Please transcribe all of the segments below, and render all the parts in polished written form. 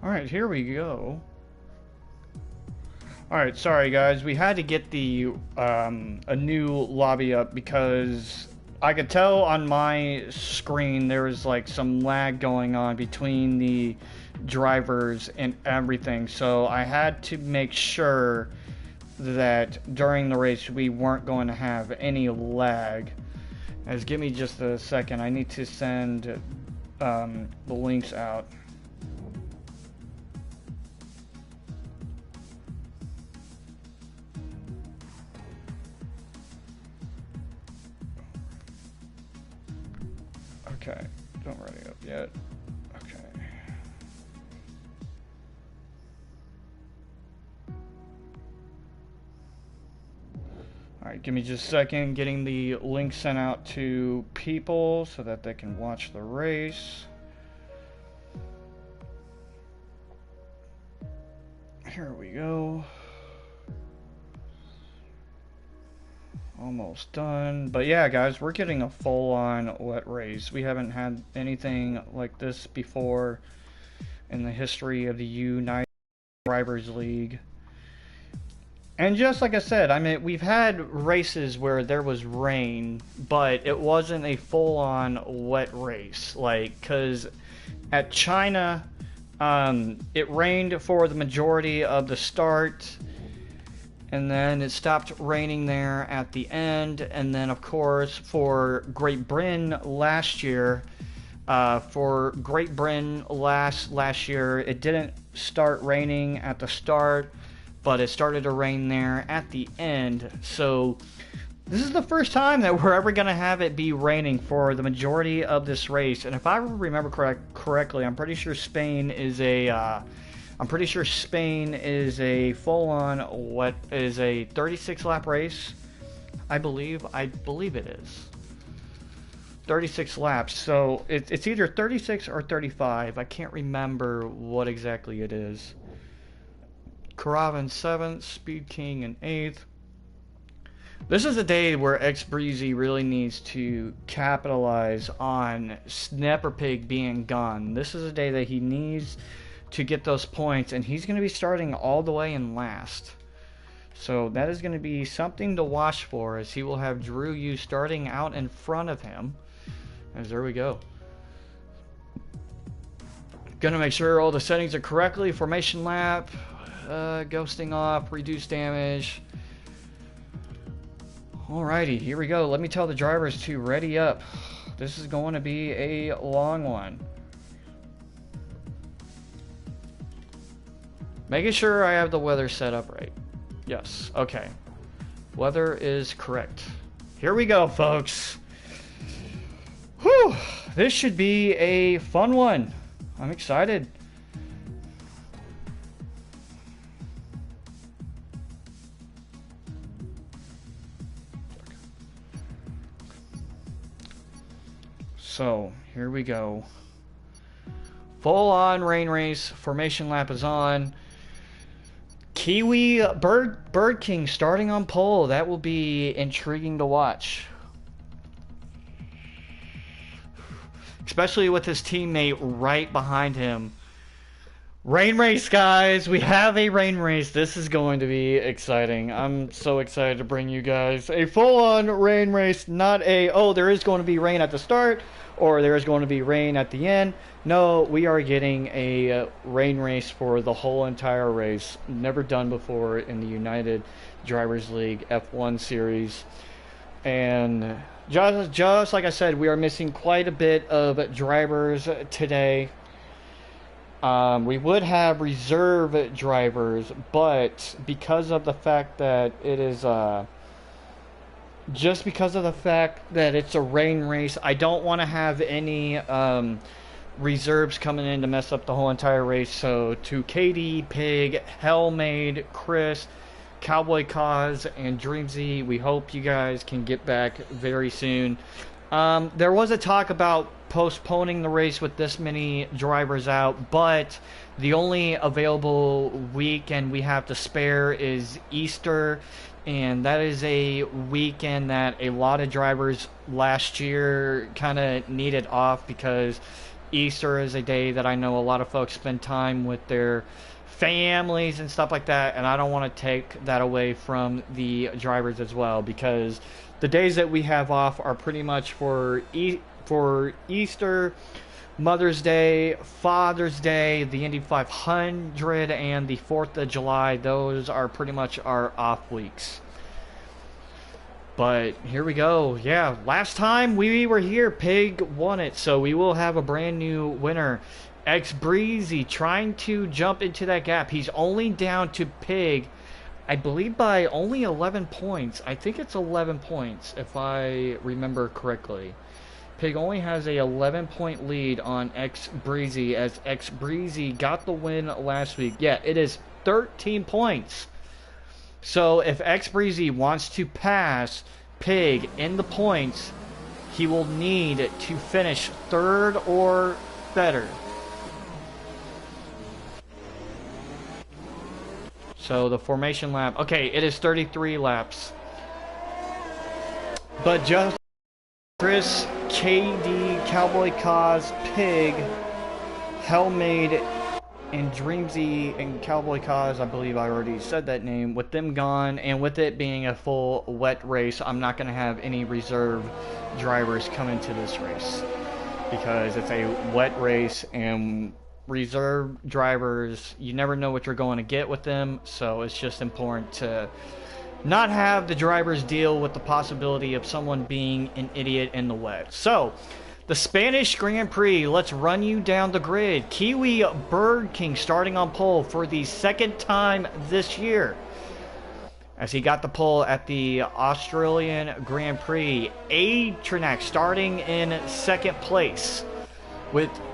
Alright, here we go. Alright, sorry guys, we had to get the a new lobby up because I could tell on my screen there was like some lag going on between the drivers and everything, so I had to make sure that during the race we weren't going to have any lag. As give me just a second, I need to send the links out. Okay, don't ready up yet. Okay. Alright, give me just a second, getting the link sent out to people so that they can watch the race. Here we go. Almost done. But yeah, guys, we're getting a full-on wet race. We haven't had anything like this before in the history of the United Drivers League. And just like I said, I mean, we've had races where there was rain, but it wasn't a full-on wet race. Like, because at China, it rained for the majority of the start, and then it stopped raining there at the end. And then, of course, for Great Britain last year, last year, it didn't start raining at the start, but it started to rain there at the end. So this is the first time that we're ever going to have it be raining for the majority of this race. And if I remember correctly, I'm pretty sure Spain is a full-on wet, is a 36 lap race. I believe it is 36 laps. So it's either 36 or 35. I can't remember what exactly it is. Karava in 7th, Speed King in 8th. This is a day where X Breezy really needs to capitalize on Snapper Pig being gone. This is a day that he needs to get those points, and he's going to be starting all the way in last. So that is going to be something to watch for, as he will have Drew Yu starting out in front of him. As there we go. Gonna make sure all the settings are correctly. Formation lap, ghosting off, reduce damage. Alrighty, here we go. Let me tell the drivers to ready up. This is going to be a long one. Making sure I have the weather set up right. Yes, okay. Weather is correct. Here we go, folks. Whew, this should be a fun one. I'm excited. So, here we go. Full on rain race. Formation lap is on. Kiwi Bird King starting on pole. That will be intriguing to watch. Especially with his teammate right behind him. Rain race, guys. We have a rain race. This is going to be exciting. I'm so excited to bring you guys a full-on rain race. Not a, oh, there is going to be rain at the start, or there is going to be rain at the end. No, we are getting a rain race for the whole entire race. Never done before in the United Drivers League F1 series. And just like I said, we are missing quite a bit of drivers today. We would have reserve drivers, but because of the fact that it is just because of the fact that it's a rain race, I don't want to have any reserves coming in to mess up the whole entire race. So to KD, Pig, Hellmade, Chris, Cowboy Cause, and Dreamzy, we hope you guys can get back very soon. There was a talk about postponing the race with this many drivers out, but the only available weekend we have to spare is Easter, and that is a weekend that a lot of drivers last year kind of needed off because Easter is a day that I know a lot of folks spend time with their families and stuff like that, and I don't want to take that away from the drivers as well, because the days that we have off are pretty much for Easter, Mother's Day, Father's Day, the Indy 500, and the 4th of July. Those are pretty much our off weeks. But here we go. Yeah, last time we were here, Pig won it. So we will have a brand new winner. X Breezy trying to jump into that gap. He's only down to Pig, I believe, by only 11 points. I think it's 11 points, if I remember correctly. Pig only has a 11-point lead on X Breezy, as X Breezy got the win last week. Yeah, it is 13 points. So if X Breezy wants to pass Pig in the points, he will need to finish 3rd or better. So the formation lap, okay, it is 33 laps. But just Chris, KD, Cowboy Cause, Pig, Hellmade, and Dreamsy and Cowboy Cause, I believe I already said that name, with them gone, and with it being a full wet race, I'm not going to have any reserve drivers come into this race, because it's a wet race, and reserve drivers, you never know what you're going to get with them, so it's just important to not have the drivers deal with the possibility of someone being an idiot in the wet. So, the Spanish Grand Prix, let's run you down the grid. Kiwi Bird King starting on pole for the 2nd time this year, as he got the pole at the Australian Grand Prix. Atranak starting in 2nd place,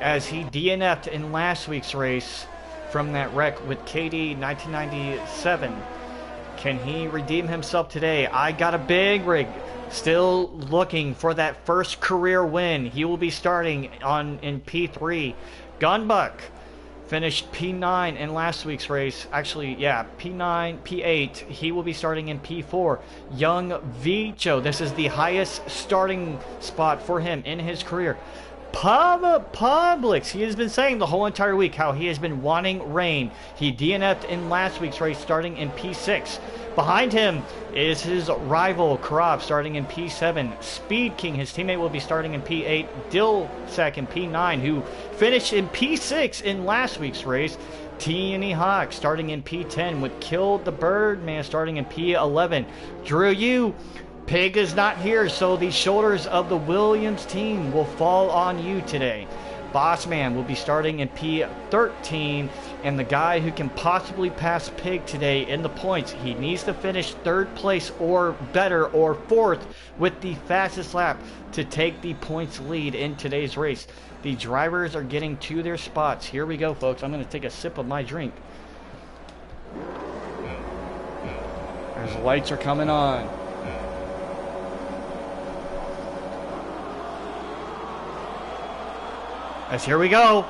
as he DNF'd in last week's race from that wreck with KD 1997. Can he redeem himself today? I got a big rig. Still looking for that first career win. He will be starting in P3. Gunbuck finished P9 in last week's race. Actually, yeah, P9, P8. He will be starting in P4. Young Vicho. This is the highest starting spot for him in his career. Publix, he has been saying the whole entire week how he has been wanting rain. He DNF'd in last week's race starting in P6. Behind him is his rival Karab starting in P7. Speed King, his teammate, will be starting in P8. Dillsack in P9, who finished in P6 in last week's race. T&E Hawk starting in P10, with Kill the Birdman starting in P11. Drew Yu, Pig is not here, so the shoulders of the Williams team will fall on you today. Bossman will be starting in P13, and the guy who can possibly pass Pig today in the points, he needs to finish 3rd place or better, or 4th with the fastest lap to take the points lead in today's race. The drivers are getting to their spots. Here we go, folks. I'm going to take a sip of my drink. As the lights are coming on. As here we go.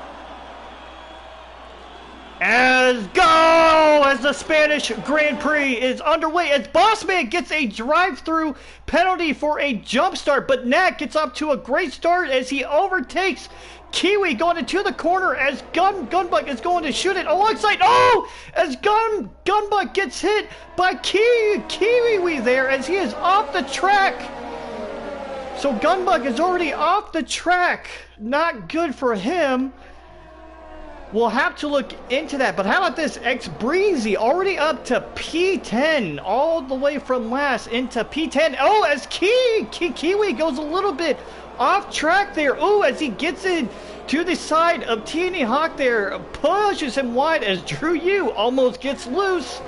As the Spanish Grand Prix is underway, as Bossman gets a drive-through penalty for a jump start, but Nat gets up to a great start as he overtakes Kiwi going into the corner, as Gunbuck is going to shoot it alongside. Oh! As Gunbuck gets hit by Kiwi there, as he is off the track. So Gunbuck is already off the track. Not good for him. We'll have to look into that. But how about this? X Breezy already up to P10, all the way from last into P10. Oh, as Kiwi goes a little bit off track there. Oh, as he gets in to the side of T&E Hawk there, pushes him wide as Drew Yu almost gets loose.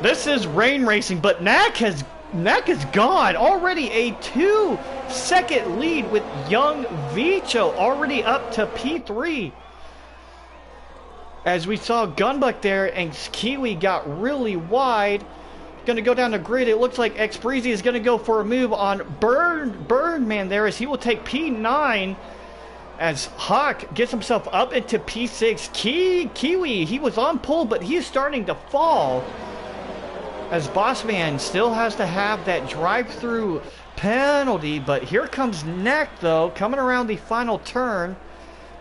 This is rain racing, but Knack is gone. Already a 2-second lead with Young Vicho already up to P3. As we saw Gunbuck there, and Kiwi got really wide. Going to go down the grid. It looks like X Breezy is going to go for a move on Birdman there, as he will take P9. As Hawk gets himself up into P6. Kiwi, he was on pole, but he's starting to fall, as Bossman still has to have that drive-through penalty, but here comes Neck, though, coming around the final turn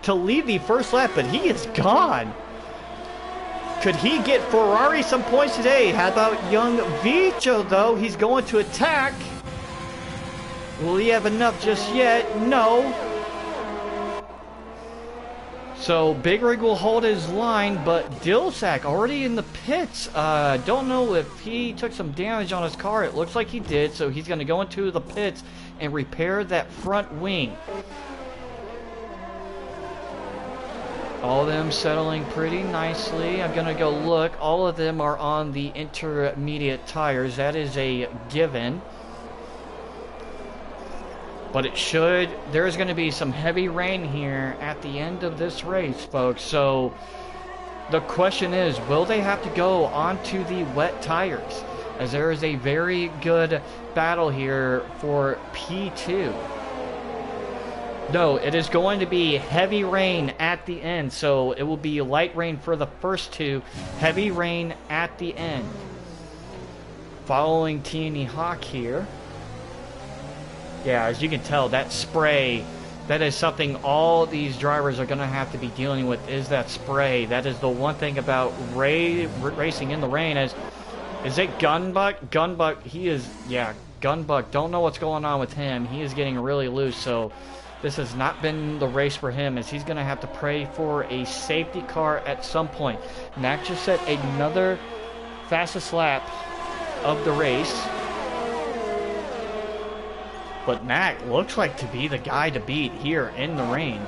to lead the first lap, but he is gone. Could he get Ferrari some points today? How about young Vicho, though? He's going to attack. Will he have enough just yet? No. So Big Rig will hold his line, but Dilsack already in the pits. Don't know if he took some damage on his car. It looks like he did, so he's going to go into the pits and repair that front wing. All of them settling pretty nicely. I'm going to go look. All of them are on the intermediate tires. That is a given. But it should, there's going to be some heavy rain here at the end of this race, folks. So the question is, will they have to go onto the wet tires? As there is a very good battle here for P2. No, it is going to be heavy rain at the end. So it will be light rain for the first two, heavy rain at the end. Following T&E Hawk here. Yeah, as you can tell, that spray, that is something all these drivers are going to have to be dealing with, is that spray. That is the one thing about racing in the rain. Is it Gunbuck? Gunbuck, he is, yeah, Gunbuck. Don't know what's going on with him. He is getting really loose, so this has not been the race for him, as he's going to have to pray for a safety car at some point. Mac just set another fastest lap of the race. But Mac looks like to be the guy to beat here in the rain.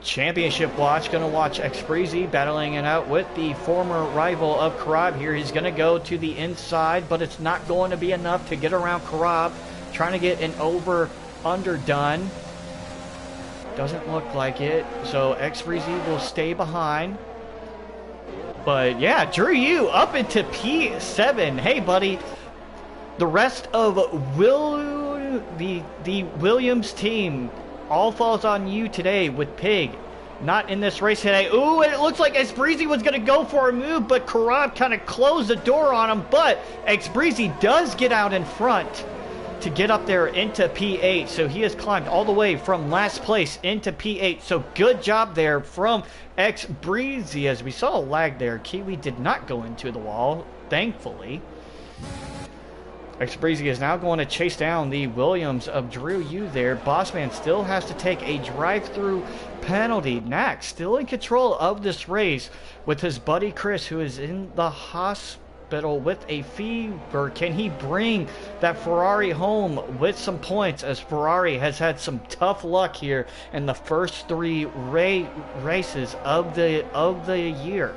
Championship watch, going to watch Xbreezy battling it out with the former rival of Karab here. He's going to go to the inside, but it's not going to be enough to get around Karab. Trying to get an over-under done. Doesn't look like it. So Xbreezy will stay behind. But yeah, Drew Yu up into P7. Hey, buddy. The rest of the Williams team all falls on you today with Pig. Not in this race today. Ooh, and it looks like Xbreezy was going to go for a move, but Karab kind of closed the door on him. But Xbreezy does get out in front to get up there into P8. So he has climbed all the way from last place into P8. So good job there from Xbreezy. As we saw a lag there, Kiwi did not go into the wall, thankfully. Xbreezy is now going to chase down the Williams of Drew Yu there. Bossman still has to take a drive-through penalty. Knack still in control of this race with his buddy Chris, who is in the hospital with a fever. Can he bring that Ferrari home with some points, as Ferrari has had some tough luck here in the first three races of the year.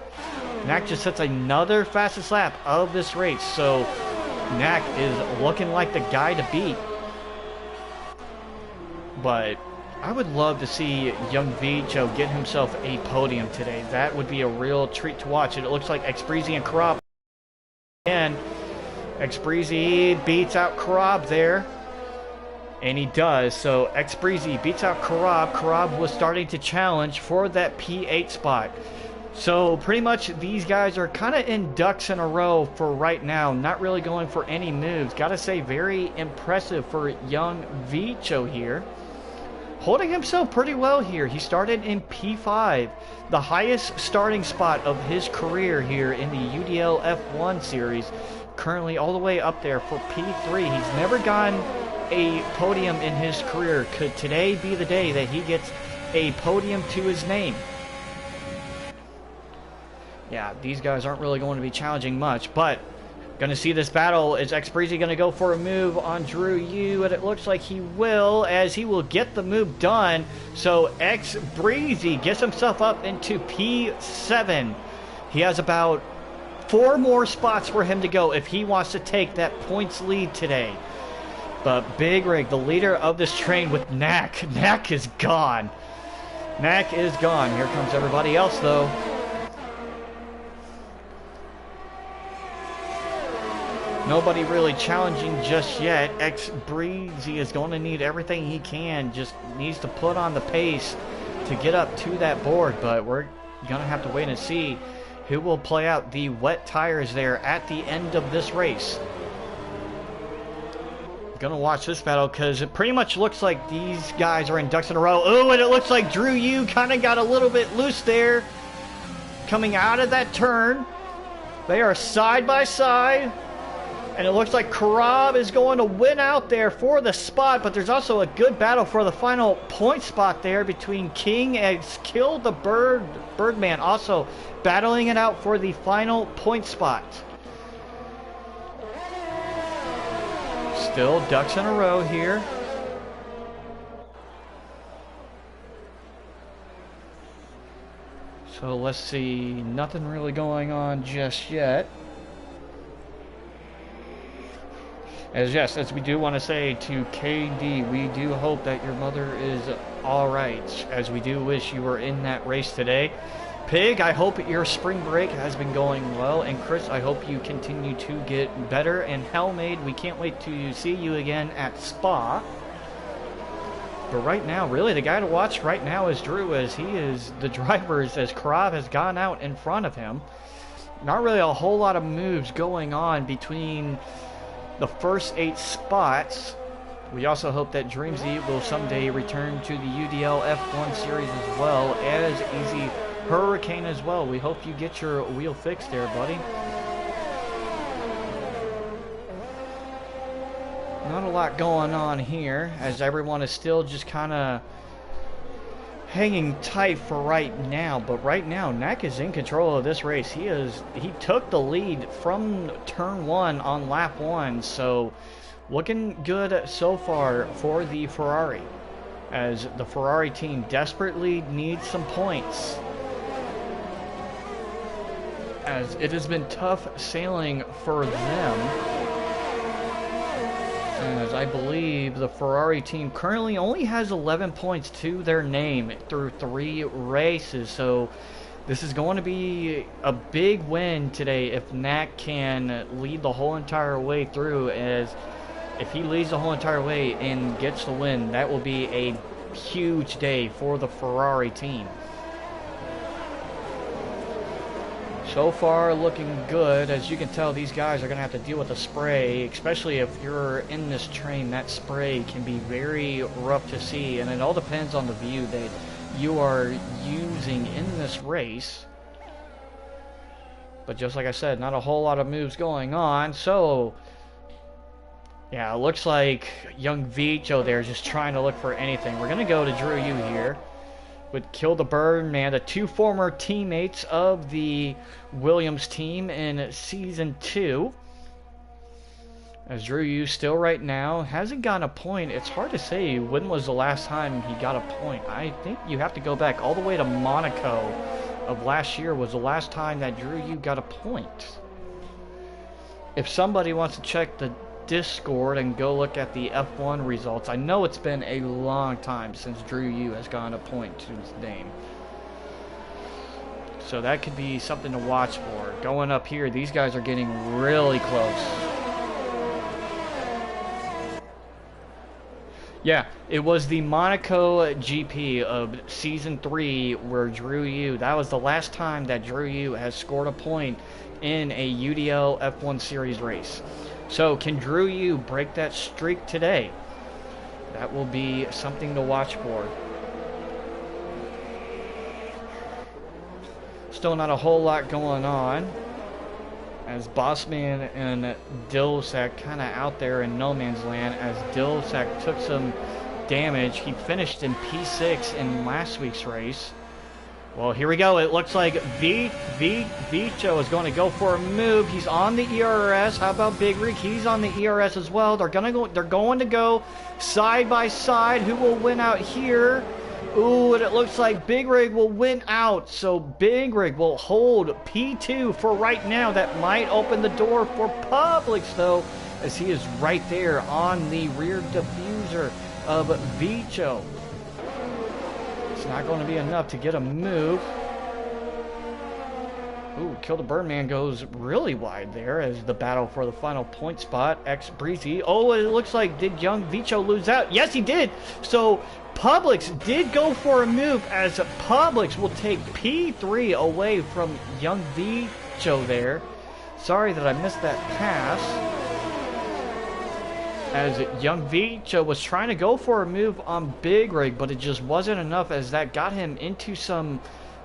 Knack just sets another fastest lap of this race. So Knack is looking like the guy to beat. But I would love to see young Vicho get himself a podium today. That would be a real treat to watch. And it looks like Xbreezy and Karab. And Xbreezy beats out Karab there. And he does. So Xbreezy beats out Karab. Karab was starting to challenge for that P8 spot. So pretty much these guys are kind of in ducks in a row for right now. Not really going for any moves. Got to say, very impressive for young Vicho here. Holding himself pretty well here. He started in P5. The highest starting spot of his career here in the UDL F1 series. Currently all the way up there for P3. He's never gotten a podium in his career. Could today be the day that he gets a podium to his name? Yeah, these guys aren't really going to be challenging much, but going to see this battle. Is Xbreezy going to go for a move on Drew Yu? And it looks like he will, as he will get the move done. So Xbreezy gets himself up into P7. He has about 4 more spots for him to go if he wants to take that points lead today. But Big Rig, the leader of this train with Knack. Knack is gone. Knack is gone. Here comes everybody else, though. Nobody really challenging just yet. Xbreezy is going to need everything he can. Just needs to put on the pace to get up to that board. But we're going to have to wait and see who will play out the wet tires there at the end of this race. Gonna watch this battle because it pretty much looks like these guys are in ducks in a row. Oh, and it looks like Drew Yu kind of got a little bit loose there. Coming out of that turn. They are side by side. And it looks like Karab is going to win out there for the spot, but there's also a good battle for the final point spot there between King and Kill the Birdman, also battling it out for the final point spot. Still ducks in a row here. So let's see, nothing really going on just yet. As we do want to say to KD, we do hope that your mother is alright, as we do wish you were in that race today. Pig, I hope your spring break has been going well, and Chris, I hope you continue to get better, and Hellmaid, we can't wait to see you again at Spa. But right now, really, the guy to watch right now is Drew, as he is the driver, as Krav has gone out in front of him. Not really a whole lot of moves going on between the first 8 spots. We also hope that Dreamsy will someday return to the UDL F1 series as well, as Easy Hurricane as well. We hope you get your wheel fixed there, buddy. Not a lot going on here, as everyone is still just kind of hanging tight for right now. But right now, Nak is in control of this race. He took the lead from turn 1 on lap 1, so looking good so far for the Ferrari, as the Ferrari team desperately needs some points, as it has been tough sailing for them. As I believe the Ferrari team currently only has 11 points to their name through 3 races. So this is going to be a big win today if Nak can lead the whole entire way through. As if he leads the whole entire way and gets the win, that will be a huge day for the Ferrari team. So far, looking good. As you can tell, these guys are going to have to deal with the spray, especially if you're in this train. That spray can be very rough to see, and it all depends on the view that you are using in this race. But just like I said, not a whole lot of moves going on. So, yeah, it looks like young Vicho there is just trying to look for anything. We're going to go to Drew Yu here with Kill the Birdman, the 2 former teammates of the Williams team in Season 2. As Drew Yu still right now hasn't gotten a point. It's hard to say when was the last time he got a point. I think you have to go back all the way to Monaco of last year was the last time that Drew Yu got a point. If somebody wants to check the Discord and go look at the F1 results, I know it's been a long time since Drew Yu has gotten a point to his name. So that could be something to watch for. Going up here, these guys are getting really close. Yeah, it was the Monaco GP of Season 3 where Drew Yu, that was the last time that Drew Yu has scored a point in a UDL F1 series race. So, can Drew Yu break that streak today? That will be something to watch for. Still not a whole lot going on, as Bossman and Dilsack kind of out there in no man's land, as Dilsack took some damage. He finished in P6 in last week's race. Well, here we go. It looks like Vicho is going to go for a move. He's on the ERS. How about Big Rig? He's on the ERS as well. They're going to go side by side. Who will win out here? Ooh, and it looks like Big Rig will win out. So Big Rig will hold P2 for right now. That might open the door for Publix, though, as he is right there on the rear diffuser of Vicho. It's not going to be enough to get a move. Ooh, Kill the Birdman goes really wide there as the battle for the final point spot. Breezy. Oh, it looks like, did young Vicho lose out? Yes, he did. So Publix did go for a move, as Publix will take P3 away from young Vicho there. Sorry that I missed that pass. as young Vicha was trying to go for a move on Big Rig, but it just wasn't enough, as that got him into some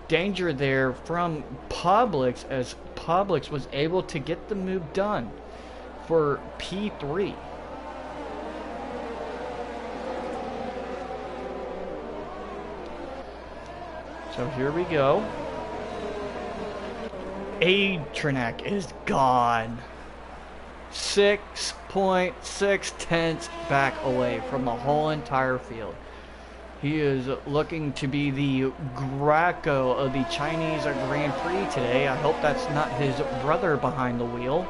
danger there from Publix, as Publix was able to get the move done for P3. So here we go. Atranak is gone. 6.6 tenths back away from the whole entire field. He is looking to be the Greco of the Chinese Grand Prix today. I hope that's not his brother behind the wheel.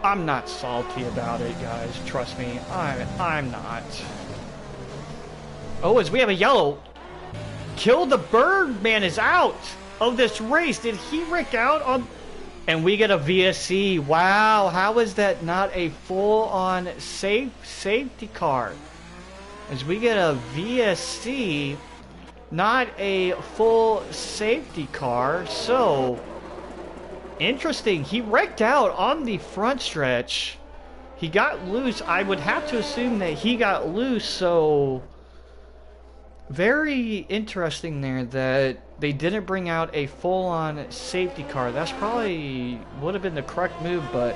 I'm not salty about it, guys. Trust me, I'm not. Oh, as we have a yellow. Kill the Bird Man is out of this race. Did he wreck out on... And we get a VSC. Wow, how is that not a full-on safety car? As we get a VSC, not a full safety car. So, interesting. He wrecked out on the front stretch. He got loose. I would have to assume that he got loose, so... Very interesting there that they didn't bring out a full-on safety car. That's probably would have been the correct move, but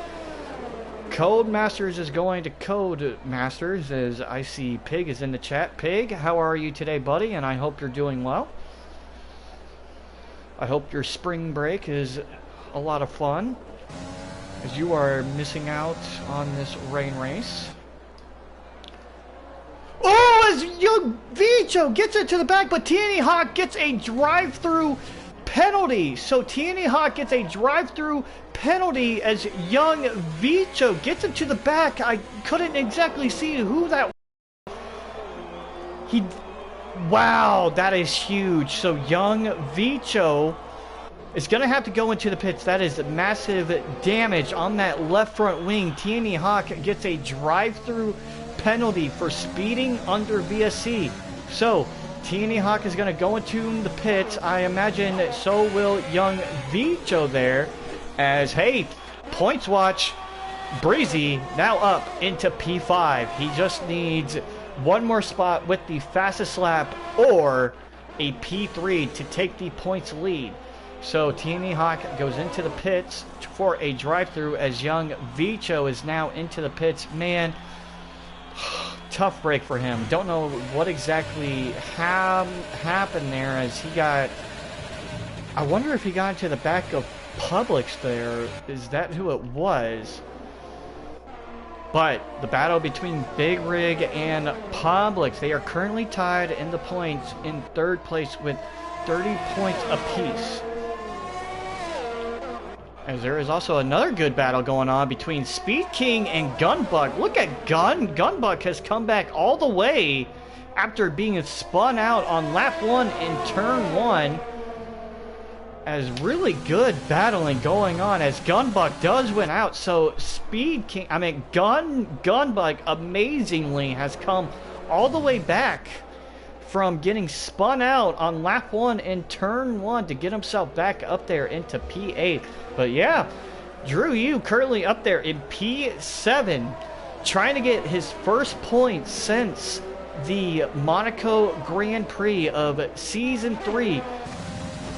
Code Masters is going to Code Masters, as I see Pig is in the chat. Pig, how are you today, buddy? And I hope you're doing well. I hope your spring break is a lot of fun, as you are missing out on this rain race. Oh, as young Vicho gets it to the back, but TNE Hawk gets a drive-through penalty. So TNE Hawk gets a drive-through penalty as young Vicho gets it to the back. I couldn't exactly see who that was. Wow, that is huge. So young Vicho is going to have to go into the pits. That is massive damage on that left front wing. TNE Hawk gets a drive-through penalty for speeding under VSC. So TNE Hawk is going to go into the pits. I imagine so will young Vicho there, as hey, points watch. Breezy now up into P5. He just needs one more spot with the fastest lap or a P3 to take the points lead. So TNE Hawk goes into the pits for a drive-through, as young Vicho is now into the pits. Man, tough break for him. Don't know what exactly happened there, as he got... I wonder if he got into the back of Publix there. Is that who it was? But the battle between Big Rig and Publix, they are currently tied in the points in third place with 30 points apiece. As there is also another good battle going on between Speed King and Gunbuck. Look at Gunbuck has come back all the way after being spun out on lap 1 in turn 1. As really good battling going on, as Gunbuck does win out. So Speed King, Gunbuck amazingly has come all the way back from getting spun out on lap 1 in turn 1 to get himself back up there into P8. But yeah, Drew Yu currently up there in P7, trying to get his first point since the Monaco Grand Prix of Season 3.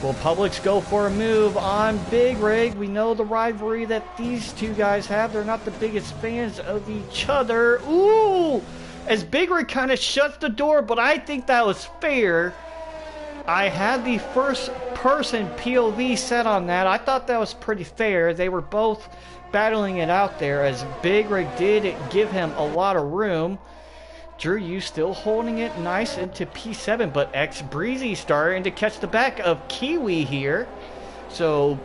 Will Publix go for a move on Big Rig? We know the rivalry that these two guys have. They're not the biggest fans of each other. Ooh! As Big Rig kind of shuts the door, but I think that was fair. I had the first person POV set on that. I thought that was pretty fair. They were both battling it out there, as Big Rig did give him a lot of room. Drew Yu still holding it nice into P7, but X Breezy starting to catch the back of Kiwi here. So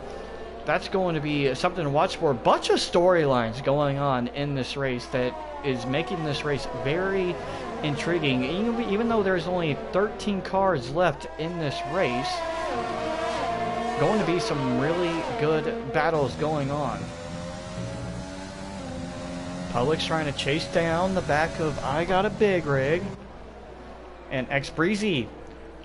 that's going to be something to watch for. A bunch of storylines going on in this race that is making this race very intriguing. Even though there's only 13 cars left in this race, going to be some really good battles going on. Publix trying to chase down the back of I Got a Big Rig. And X Breezy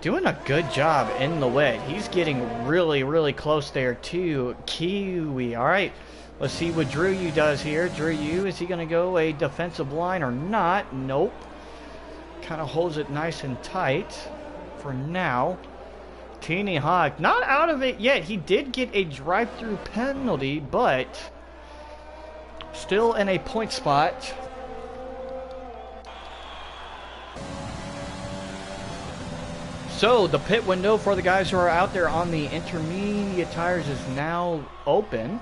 Doing a good job in the wet. He's getting really, really close there to Kiwi. All right, let's see what Drew Yu does here. Drew Yu, is he going to go a defensive line or not? Nope. Kind of holds it nice and tight for now. Teeny Hawk, not out of it yet. He did get a drive-through penalty, but still in a point spot. So the pit window for the guys who are out there on the intermediate tires is now open.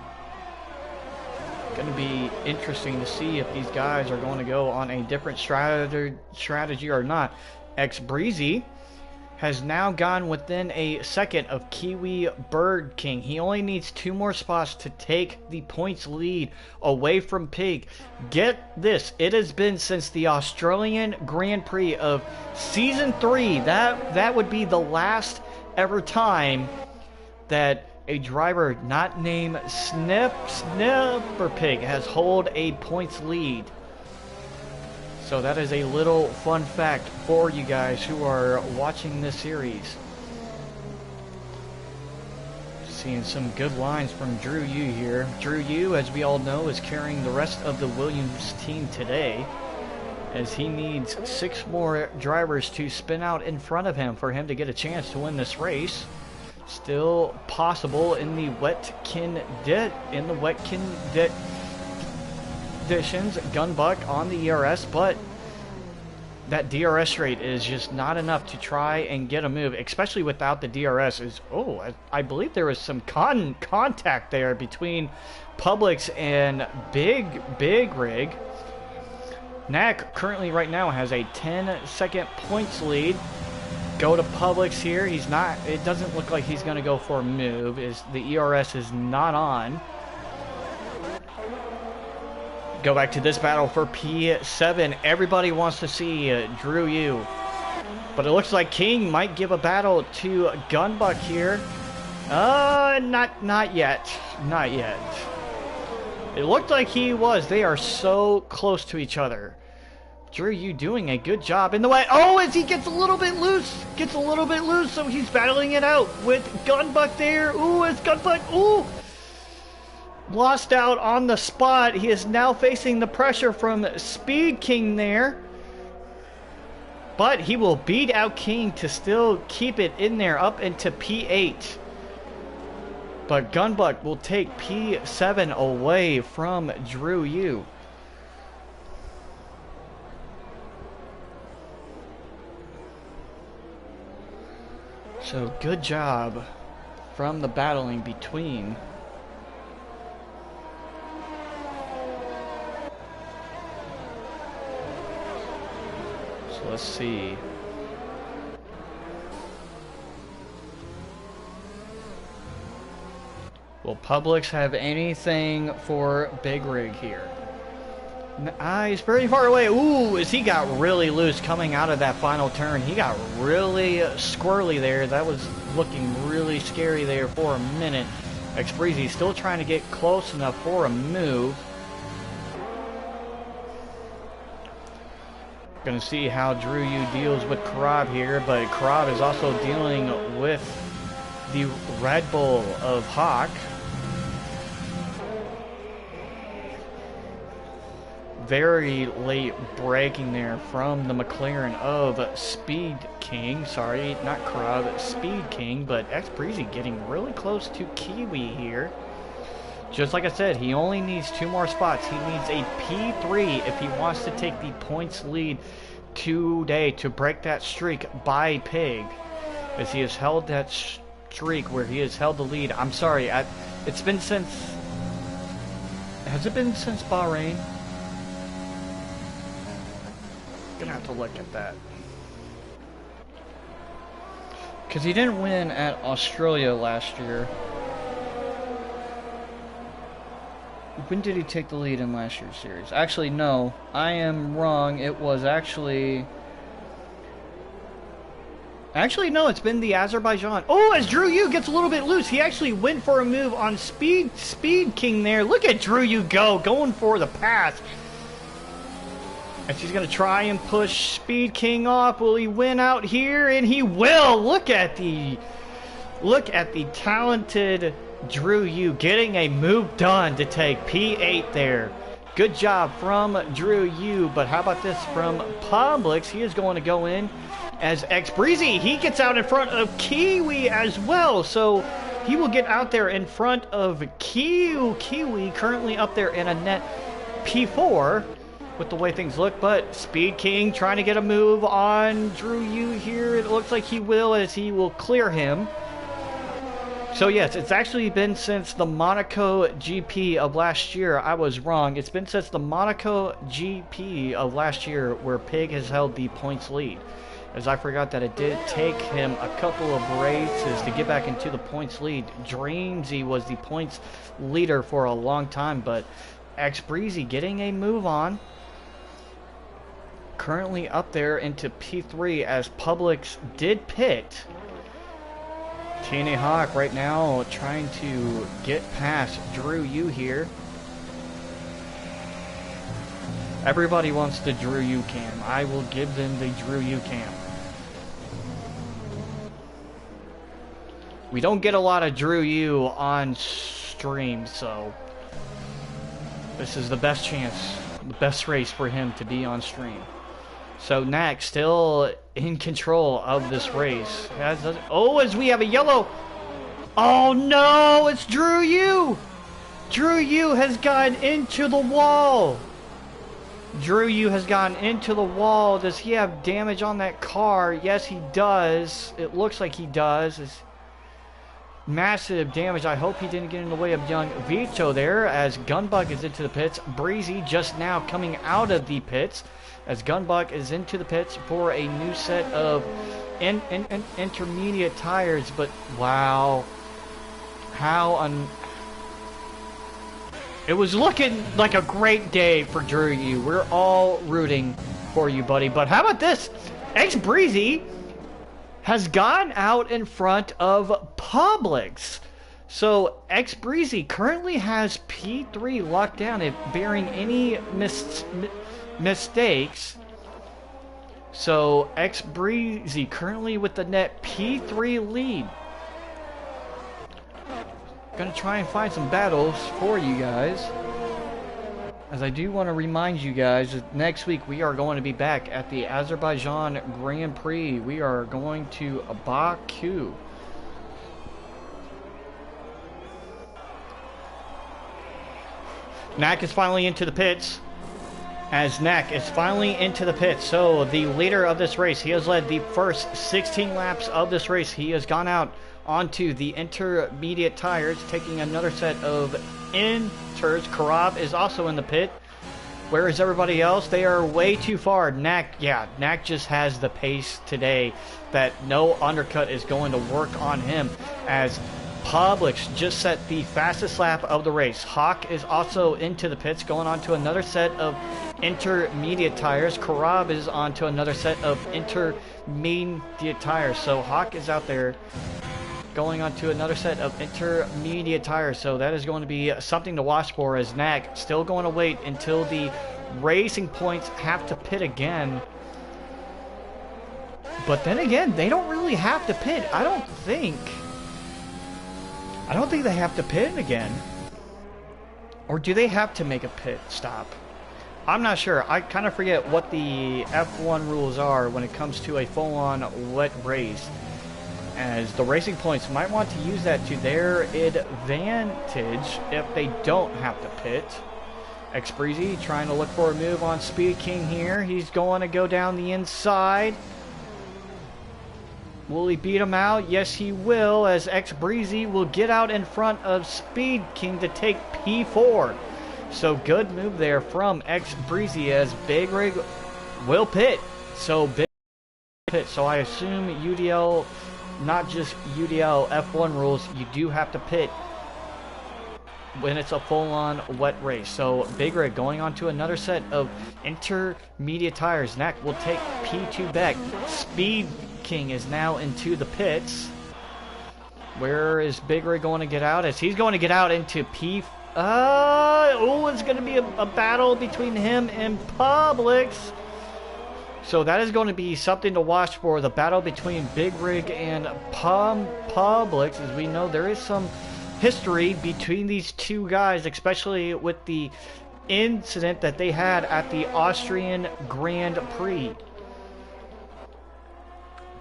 Going to be interesting to see if these guys are going to go on a different strategy or not. Breezy has now gone within a second of Kiwi Bird King. He only needs 2 more spots to take the points lead away from Pig. Get this, it has been since the Australian Grand Prix of Season 3. That would be the last ever time that a driver not named Snipper Pig has hold a points lead. So that is a little fun fact for you guys who are watching this series. Seeing some good lines from Drew Yu here. Drew Yu, as we all know, is carrying the rest of the Williams team today, as he needs 6 more drivers to spin out in front of him for him to get a chance to win this race. Still possible in the wet conditions. Gunbuck on the ERS, but that DRS rate is just not enough to try and get a move, especially without the DRS. I believe there was some contact there between Publix and Big Rig. Knack currently right now has a 10-second points lead. Go to Publix here. He's not. It doesn't look like he's going to go for a move. The ERS is not on. Go back to this battle for P7. Everybody wants to see Drew Yu, but it looks like King might give a battle to Gunbuck here. Not yet. Not yet. It looked like he was. They are so close to each other. Drew Yu doing a good job in the way. Oh, as he gets a little bit loose. So he's battling it out with Gunbuck there. Ooh, it's Gunbuck. Ooh. Lost out on the spot. He is now facing the pressure from Speed King there. But he will beat out King to still keep it in there up into P8. But Gunbuck will take P7 away from Drew Yu. So good job from the battling between let's see. Will Publix have anything for Big Rig here? He's very far away. Ooh, as he got really loose coming out of that final turn. He got really squirrely there. That was looking really scary there for a minute. Breezy still trying to get close enough for a move. Going to see how Drew Yu deals with Karab here, but Karab is also dealing with the Red Bull of Hawk. Very late braking there from the McLaren of Speed King. Sorry, not Karab, Speed King, but Breezy getting really close to Kiwi here. Just like I said, he only needs 2 more spots. He needs a P3 if he wants to take the points lead today to break that streak by Pig, as he has held that streak where he has held the lead. I'm sorry, it's been since... Has it been since Bahrain? Gonna have to look at that. Because he didn't win at Australia last year. When did he take the lead in last year's series? Actually, no. I am wrong. It was actually... Actually, no. It's been the Azerbaijan. Oh, as Drew Yu gets a little bit loose. He actually went for a move on Speed King there. Look at Drew Yu go. Going for the pass. And she's going to try and push Speed King off. Will he win out here? And he will. Look at the talented Drew Yu getting a move done to take P8 there. Good job from Drew Yu. But how about this from Publix? He is going to go in as X Breezy. He gets out in front of Kiwi as well. So he will get out there in front of Kiwi, currently up there in a net P4 with the way things look. But Speed King trying to get a move on Drew Yu here. It looks like he will, as he will clear him. So yes, it's actually been since the Monaco GP of last year. I was wrong. It's been since the Monaco GP of last year where Pig has held the points lead. As I forgot that it did take him a couple of races to get back into the points lead. Dreamsy was the points leader for a long time, but X Breezy getting a move on. Currently up there into P3 as Publix did pit. TNA Hawk right now trying to get past Drew Yu here. Everybody wants the Drew Yu cam. I will give them the Drew Yu cam. We don't get a lot of Drew Yu on stream, so this is the best chance, the best race for him to be on stream. So Knack still in control of this race. As we have a yellow. Oh no, it's Drew Yu. Drew Yu has gotten into the wall. Drew Yu has gotten into the wall. Does he have damage on that car? Yes, he does. It looks like he does. It's massive damage. I hope he didn't get in the way of young Vito there, as Gunbuck is into the pits. Breezy just now coming out of the pits, as Gunbuck is into the pits for a new set of intermediate tires. But wow, it was looking like a great day for Drew Yu. We're all rooting for you, buddy. But how about this? X Breezy has gone out in front of Publix. So X Breezy currently has P3 locked down, if bearing any mistakes. So X Breezy currently with the net P3 lead. Gonna try and find some battles for you guys, as I do want to remind you guys that next week we are going to be back at the Azerbaijan Grand Prix. We are going to Baku. Knack is finally into the pits. As Knack is finally into the pits, so the leader of this race, he has led the first 16 laps of this race. He has gone out onto the intermediate tires, taking another set of inters. Karab is also in the pit. Where is everybody else? They are way too far. Knack just has the pace today that no undercut is going to work on him, as Publix just set the fastest lap of the race. Hawk is also into the pits, going on to another set of intermediate tires. Karab is on to another set of intermediate tires. So Hawk is out there going on to another set of intermediate tires. So that is going to be something to watch for, as Knack still going to wait until the Racing Points have to pit again. But then again, they don't really have to pit. I don't think they have to pit again. Or do they have to make a pit stop? I'm not sure. I kind of forget what the F1 rules are when it comes to a full-on wet race, as the Racing Points might want to use that to their advantage if they don't have to pit. X Breezy trying to look for a move on Speed King here. He's going to go down the inside. Will he beat him out? Yes, he will, as X Breezy will get out in front of Speed King to take P4. So good move there from X Breezy, as Big Rig will pit. So Big pit. So I assume UDL, not just UDL F1 rules, you do have to pit when it's a full-on wet race. So Big Rig going on to another set of intermediate tires. Knack will take P2 back. Speed King is now into the pits. Where is Big Rig going to get out? As he's going to get out into Oh, it's going to be a battle between him and Publix. So that is going to be something to watch for, the battle between Big Rig and Publix. As we know, there is some history between these two guys, especially with the incident that they had at the Austrian Grand Prix.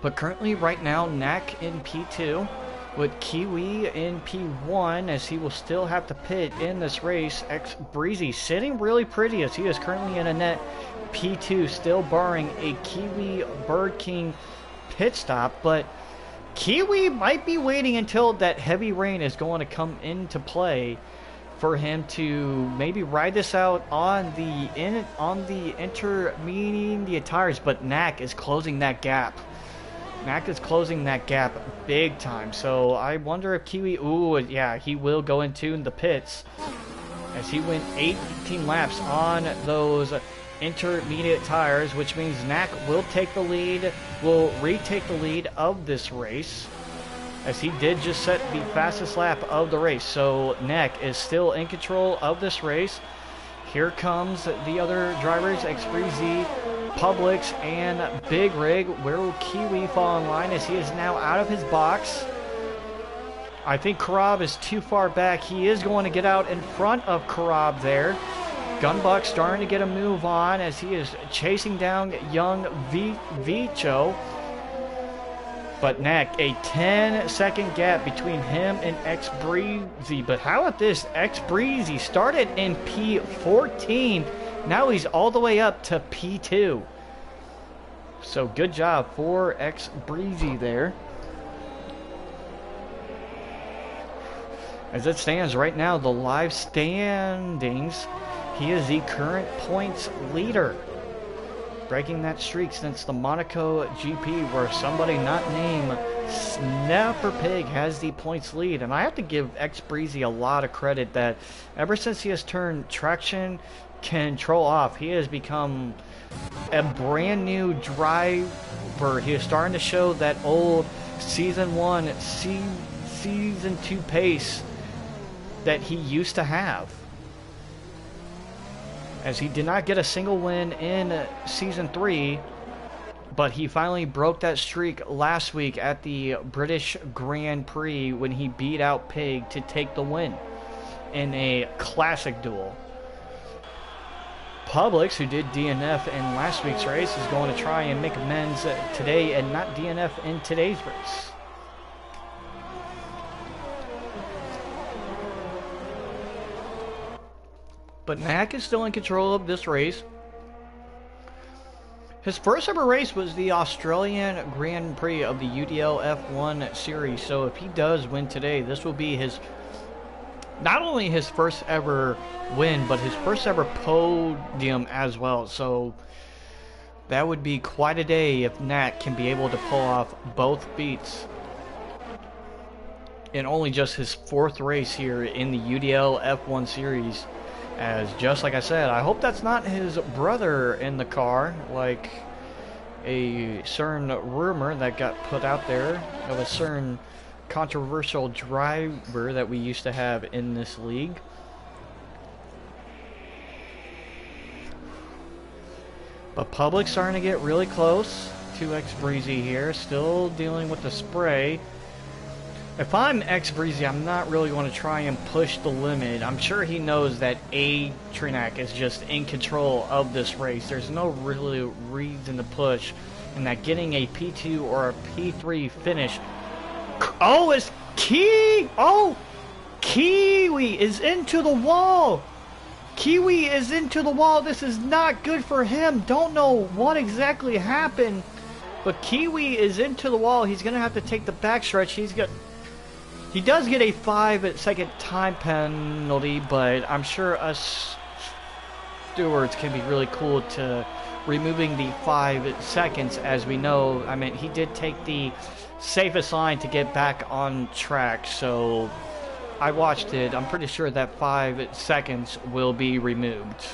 But currently, right now, Knack in P2 with Kiwi in P1, as he will still have to pit in this race. X Breezy sitting really pretty as he is currently in a net P2, still barring a Kiwi Bird King pit stop. But Kiwi might be waiting until that heavy rain is going to come into play for him to maybe ride this out on the intermediate tires. But Knack is closing that gap. Knack is closing that gap big time. So I wonder if Kiwi, ooh, yeah, he will go into the pits as he went 18 laps on those intermediate tires, which means Knack will take the lead, will retake the lead of this race, as he did just set the fastest lap of the race. So Knack is still in control of this race. Here comes the other drivers, Xbreezy, Publix, and Big Rig. Where will Kiwi fall in line as he is now out of his box? I think Karab is too far back. He is going to get out in front of Karab there. Gunbuck starting to get a move on as he is chasing down young Vicho. But Knack, a 10-second gap between him and Xbreezy. But how about this? Xbreezy started in P14. Now he's all the way up to P2. So good job for Xbreezy there. As it stands right now, the live standings, he is the current points leader, breaking that streak since the Monaco GP, where somebody not named Snapper Pig has the points lead. And I have to give Xbreezy a lot of credit that ever since he has turned traction control off, he has become a brand new driver. He is starting to show that old season 1, season 2 pace that he used to have, as he did not get a single win in season 3, but he finally broke that streak last week at the British Grand Prix when he beat out Pig to take the win in a classic duel. Publix, who did DNF in last week's race, is going to try and make amends today and not DNF in today's race. But Knack is still in control of this race. His first ever race was the Australian Grand Prix of the UDL F1 series. So if he does win today, this will be his, not only his first ever win, but his first ever podium as well. So that would be quite a day if Knack can be able to pull off both beats in only just his 4th race here in the UDL F1 series. As just like I said, I hope that's not his brother in the car, like a certain rumor that got put out there of a certain controversial driver that we used to have in this league. But Public starting to get really close to Xbreezy here, still dealing with the spray. If I'm Xbreezy, I'm not really going to try and push the limit. I'm sure he knows that Trinac is just in control of this race. There's no really reason to push, and that getting a P2 or a P3 finish. Oh, it's Kiwi is into the wall. Kiwi is into the wall. This is not good for him. Don't know what exactly happened, but Kiwi is into the wall. He's going to have to take the backstretch. He does get a 5-second time penalty, but I'm sure us stewards can be really cool to removing the 5 seconds, as we know. I mean, he did take the safest line to get back on track, so I watched it. I'm pretty sure that 5 seconds will be removed.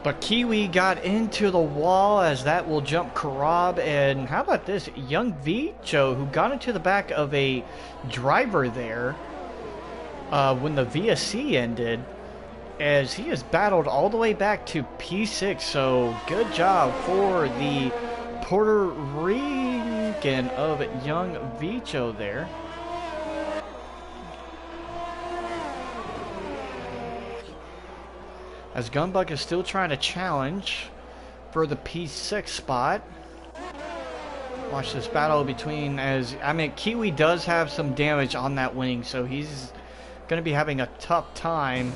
But Kiwi got into the wall, as that will jump Karab. And how about this? Young Vicho, who got into the back of a driver there. when the VSC ended, as he has battled all the way back to P6. So good job for the Puerto Rican of Young Vicho there. As Gunbuck is still trying to challenge for the P6 spot. Watch this battle between, Kiwi does have some damage on that wing, so he's going to be having a tough time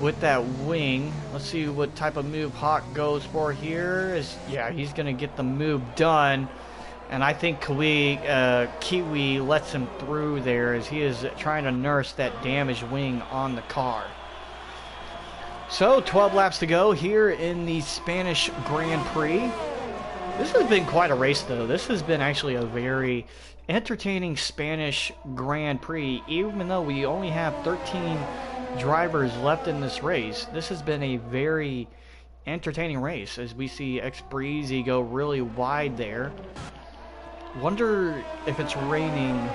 with that wing. Let's see what type of move Hawk goes for here. Yeah, he's going to get the move done. And I think Kiwi lets him through there as he is trying to nurse that damaged wing on the car. So 12 laps to go here in the Spanish Grand Prix. This has been quite a race, though. This has been actually a very entertaining Spanish Grand Prix. Even though we only have 13 drivers left in this race, this has been a very entertaining race as we see X Breezy go really wide there. Wonder if it's raining.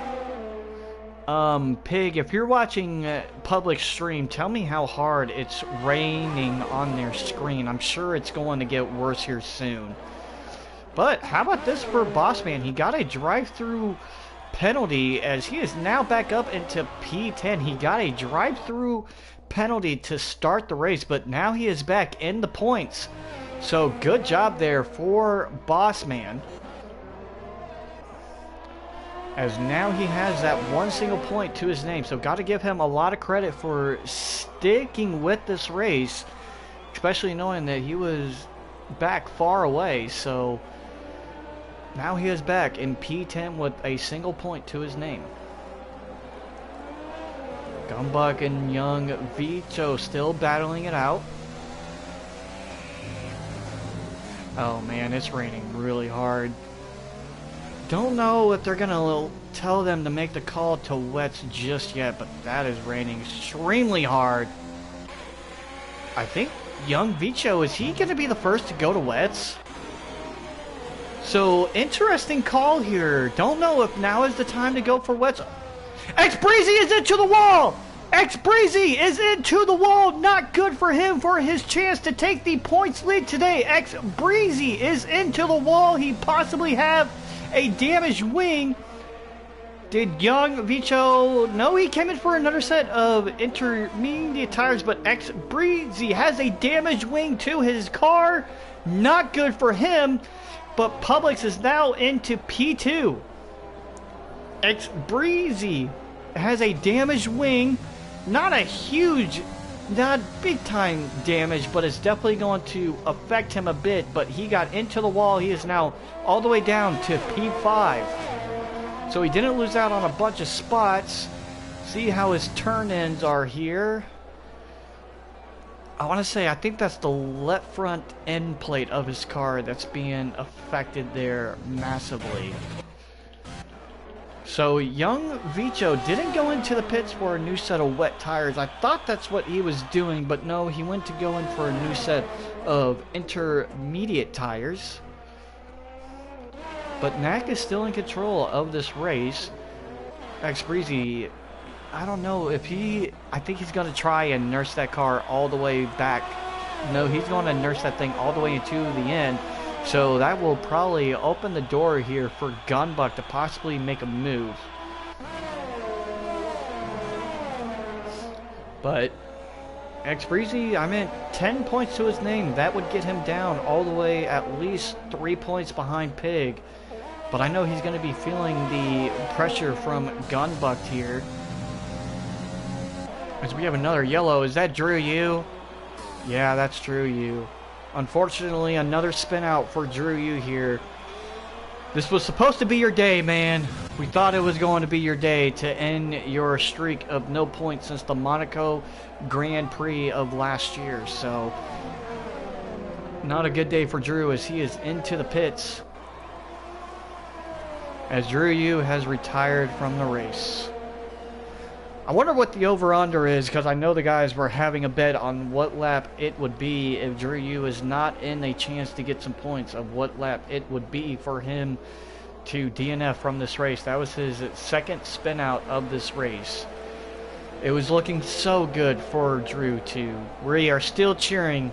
Pig, if you're watching public stream, tell me how hard it's raining on their screen. I'm sure it's going to get worse here soon. But how about this for Bossman? He got a drive-through penalty as he is now back up into P10. He got a drive-through penalty to start the race, but now he is back in the points. So good job there for Bossman. As now he has that one single point to his name. So got to give him a lot of credit for sticking with this race, especially knowing that he was back far away. So now he is back in P10 with a single point to his name. Gumbuck and Young Vicho still battling it out. Oh man, it's raining really hard. Don't know if they're gonna tell them to make the call to wets just yet, but that is raining extremely hard. I think Young Vicho, is he gonna be the first to go to wets? So interesting call here. Don't know if now is the time to go for wets. X Breezy is into the wall. X Breezy is into the wall. Not good for him for his chance to take the points lead today. X Breezy is into the wall. He possibly have a damaged wing. Did Young Vicho? No, he came in for another set of intermediate tires, but X Breezy has a damaged wing to his car. Not good for him, but Publix is now into P2. X Breezy has a damaged wing. Not a huge, not big time damage, but it's definitely going to affect him a bit. But he got into the wall. He is now all the way down to P5. So he didn't lose out on a bunch of spots. See how his turn ends are here. I want to say, I think that's the left front end plate of his car that's being affected there massively. So Young Vicho didn't go into the pits for a new set of wet tires. I thought that's what he was doing, but no, he went to go in for a new set of intermediate tires. But Knack is still in control of this race. X Breezy, I don't know if I think he's going to try and nurse that car all the way back. No, he's going to nurse that thing all the way into the end. So that will probably open the door here for Gunbuck to possibly make a move. But X Breezy, 10 points to his name. That would get him down all the way at least 3 points behind Pig. But I know he's going to be feeling the pressure from Gunbuck here. As we have another yellow. Is that Drew Yu? Yeah, that's Drew Yu. Unfortunately, another spin out for Drew Yu here. This was supposed to be your day, man. We thought it was going to be your day to end your streak of no points since the Monaco Grand Prix of last year. So, not a good day for Drew as he is into the pits. As Drew Yu has retired from the race. I wonder what the over-under is, because I know the guys were having a bet on what lap it would be if Drew Yu is not in a chance to get some points of what lap it would be for him to DNF from this race. That was his second spin out of this race. It was looking so good for Drew too. We are still cheering.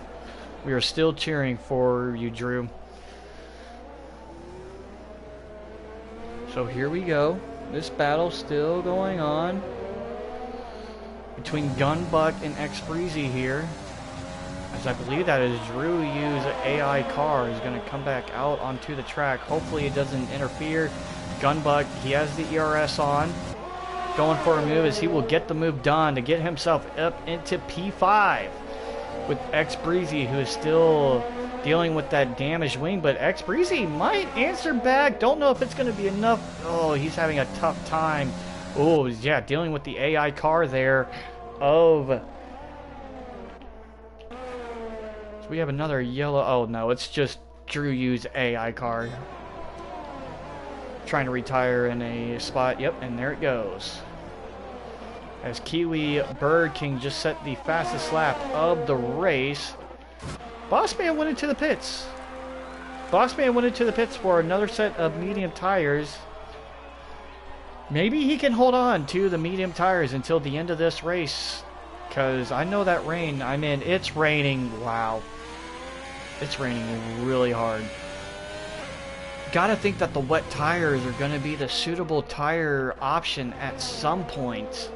We are still cheering for you, Drew. So here we go. This battle's still going on between Gunbuck and X Breezy here. As I believe that is Drew U's AI car is going to come back out onto the track. Hopefully it doesn't interfere. Gunbuck, he has the ERS on. Going for a move as he will get the move done to get himself up into P5 with X Breezy, who is still dealing with that damaged wing, but X Breezy might answer back. Don't know if it's going to be enough. Oh, he's having a tough time. Oh, yeah, dealing with the AI car there of... So we have another yellow... Oh, no, it's just Drew U's AI car. Trying to retire in a spot. Yep, and there it goes. As Kiwi Bird King just set the fastest lap of the race. Bossman went into the pits. Bossman went into the pits for another set of medium tires. Maybe he can hold on to the medium tires until the end of this race. Because I know that rain, I mean, it's raining. Wow. It's raining really hard. Gotta think that the wet tires are going to be the suitable tire option at some point.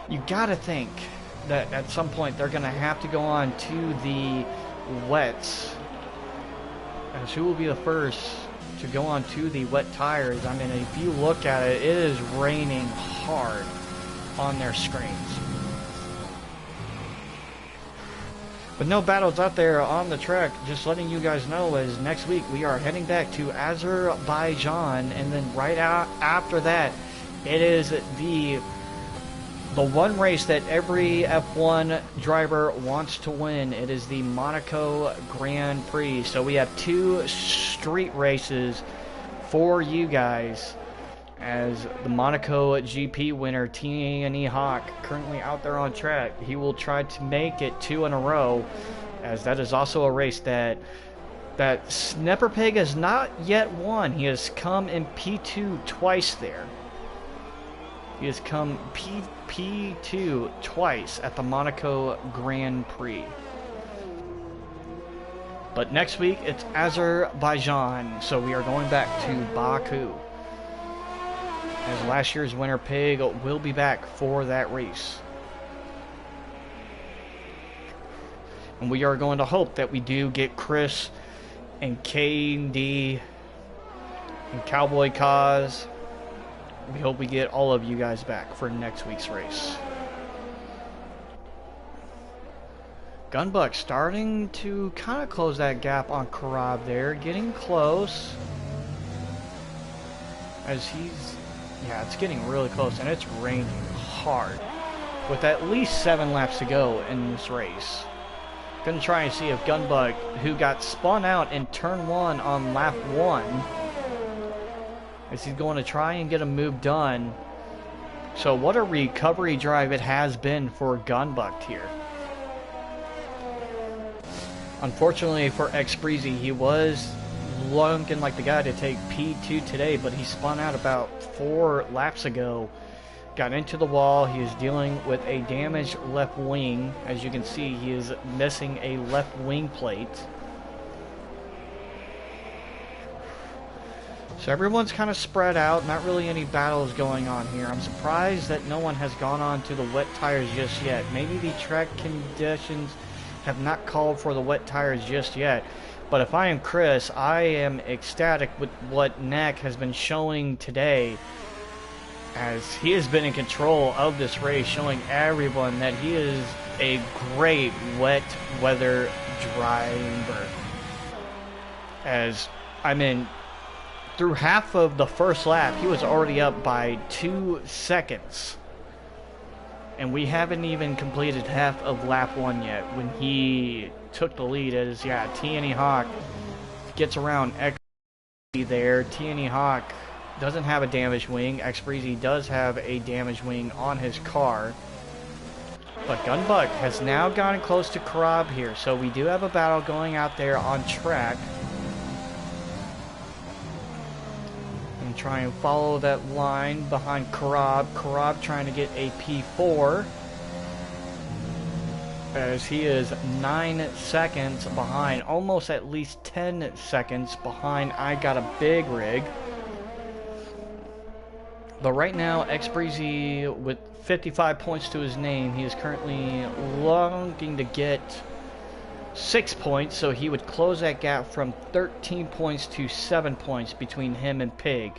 You gotta think that at some point they're going to have to go on to the wets. As who will be the first to go on to the wet tires? I mean, if you look at it, it is raining hard on their screens. But no battles out there on the track. Just letting you guys know, as next week we are heading back to Azerbaijan, and then right out after that, it is the one race that every F1 driver wants to win. It is the Monaco Grand Prix. So we have 2 street races for you guys, as the Monaco GP winner, T&E Hawk, currently out there on track. He will try to make it 2 in a row, as that is also a race that Snepperpig has not yet won. He has come in P2 twice there. He has come P2 twice at the Monaco Grand Prix. But next week, it's Azerbaijan, so we are going back to Baku. As last year's winner, Pig, will be back for that race. And we are going to hope that we do get Chris and KD and Cowboy Kaz. We hope we get all of you guys back for next week's race. Gunbuck starting to kind of close that gap on Karab there. Getting close. As he's... Yeah, it's getting really close, and it's raining hard. With at least 7 laps to go in this race. Gonna try and see if Gunbuck, who got spun out in turn 1 on lap 1, as he's going to try and get a move done. So what a recovery drive it has been for Gunbuck here. Unfortunately for X Breezy, he was looking like the guy to take P2 today, but he spun out about 4 laps ago. Got into the wall. He is dealing with a damaged left wing. As you can see, he is missing a left wing plate. So everyone's kind of spread out. Not really any battles going on here. I'm surprised that no one has gone on to the wet tires just yet. Maybe the track conditions have not called for the wet tires just yet. But if I am Chris, I am ecstatic with what Neck has been showing today, as he has been in control of this race, showing everyone that he is a great wet weather driver. As, I mean, through half of the first lap, he was already up by 2 seconds. And we haven't even completed half of lap 1 yet when he took the lead. As, yeah, T&E Hawk gets around X there. T&E Hawk doesn't have a damaged wing. X Breezy does have a damaged wing on his car. But Gunbuck has now gotten close to Karab here. So we do have a battle going out there on track. And and try and follow that line behind Karab. Karab trying to get a P4 as he is 9 seconds behind, almost at least 10 seconds behind I Got a Big Rig. But right now, X Breezy with 55 points to his name, he is currently looking to get 6 points, so he would close that gap from 13 points to 7 points between him and Pig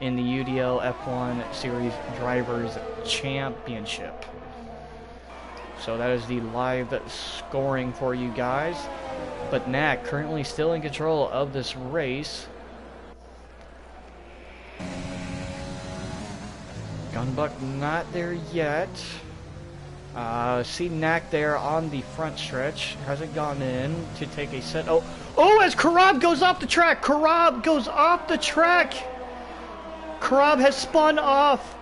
in the UDL F1 Series Drivers Championship. So that is the live scoring for you guys. But Knack currently still in control of this race. Gunbuck not there yet. See Knack there on the front stretch. Hasn't gone in to take a set. Oh, as Karab goes off the track. Karab goes off the track. Karab has spun off.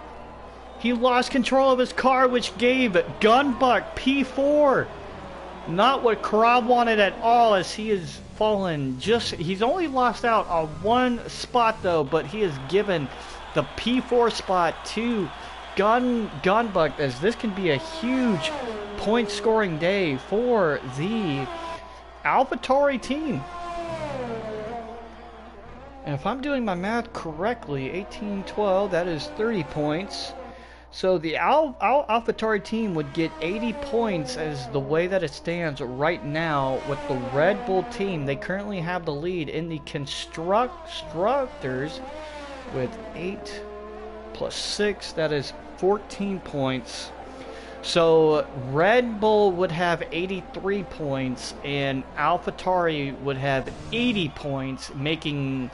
He lost control of his car, which gave Gunbuck P4. Not what Karab wanted at all, as he is fallen. He's only lost out on one spot though, but he has given the P4 spot to Gunbuck, as this can be a huge point scoring day for the AlphaTauri team. And if I'm doing my math correctly, 18-12, that is 30 points. So the AlphaTauri team would get 80 points as the way that it stands right now with the Red Bull team. They currently have the lead in the constructors with 8 plus 6, that is 14 points. So Red Bull would have 83 points and AlphaTauri would have 80 points, making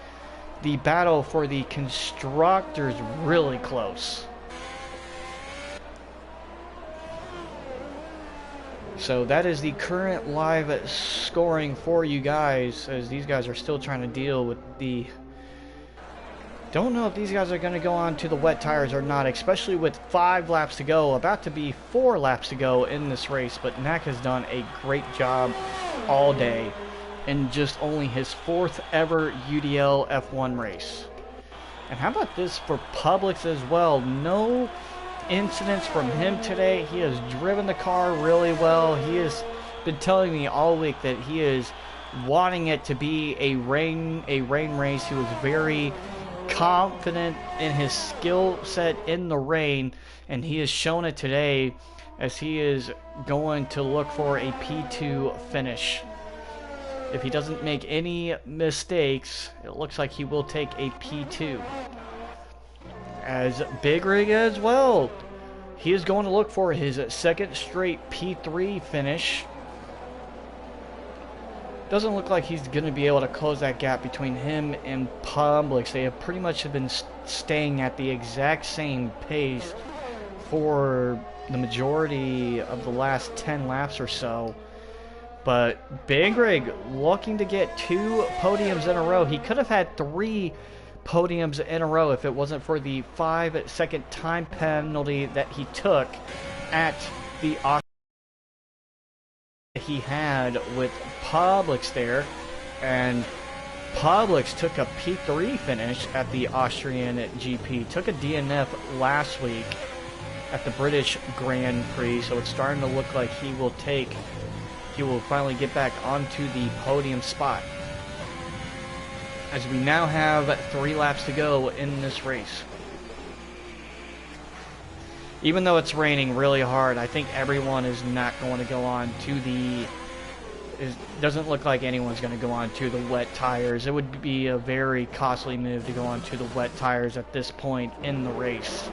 the battle for the constructors really close. So that is the current live scoring for you guys, as these guys are still trying to deal with the... Don't know if these guys are going to go on to the wet tires or not, especially with 5 laps to go, about to be 4 laps to go in this race. But Knack has done a great job all day in just only his 4th ever UDL F1 race. And how about this for Publix as well? No incidents from him today. He has driven the car really well. He has been telling me all week that he is wanting it to be a rain race. He was very confident in his skill set in the rain, and he has shown it today, as he is going to look for a P2 finish. If he doesn't make any mistakes, it looks like he will take a P2. As Big Rig as well, he is going to look for his 2nd straight P3 finish. Doesn't look like he's going to be able to close that gap between him and Publix. They have pretty much been staying at the exact same pace for the majority of the last 10 laps or so. But Big Rig looking to get 2 podiums in a row. He could have had 3 podiums in a row if it wasn't for the 5-second time penalty that he took at the he had with Publix there, and Publix took a P3 finish at the Austrian GP, took a DNF last week at the British Grand Prix, so it's starting to look like he will finally get back onto the podium spot, as we now have 3 laps to go in this race. Even though it's raining really hard, I think everyone is not going to go on to the... It doesn't look like anyone's going to go on to the wet tires. It would be a very costly move to go on to the wet tires at this point in the race,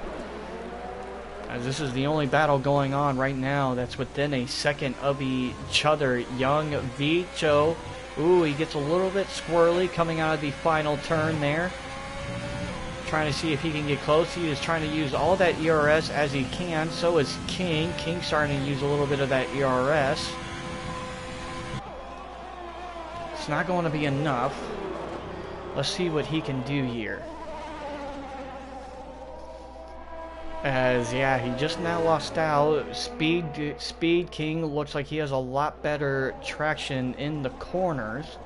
as this is the only battle going on right now that's within a second of each other. Young Vicho, ooh, he gets a little bit squirrely coming out of the final turn there, trying to see if he can get close. He is trying to use all that ERS as he can. So is King. King starting to use a little bit of that ERS. It's not going to be enough. Let's see what he can do here. As, yeah, he just now lost out. Speed King looks like he has a lot better traction in the corners.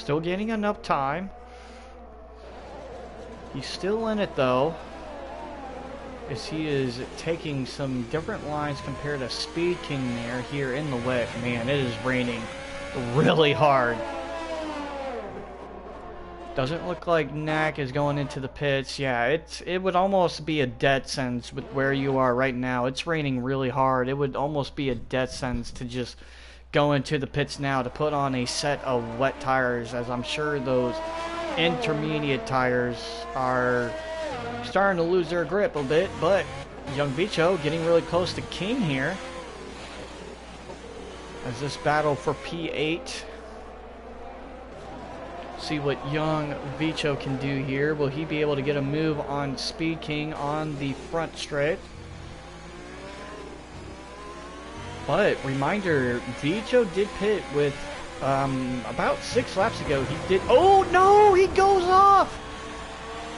Still getting enough time. He's still in it though, as he is taking some different lines compared to Speed King there here in the wet. Man, it is raining really hard. Doesn't look like Knack is going into the pits. Yeah, it would almost be a death sentence with where you are right now. It's raining really hard. It would almost be a death sentence to just go into the pits now to put on a set of wet tires, as I'm sure those intermediate tires are starting to lose their grip a bit. But young Vicho getting really close to King here as this battle for P8. See what young Vicho can do here. Will he be able to get a move on Speed King on the front straight? But reminder, Vicho did pit with about 6 laps ago. He did. Oh no, he goes off.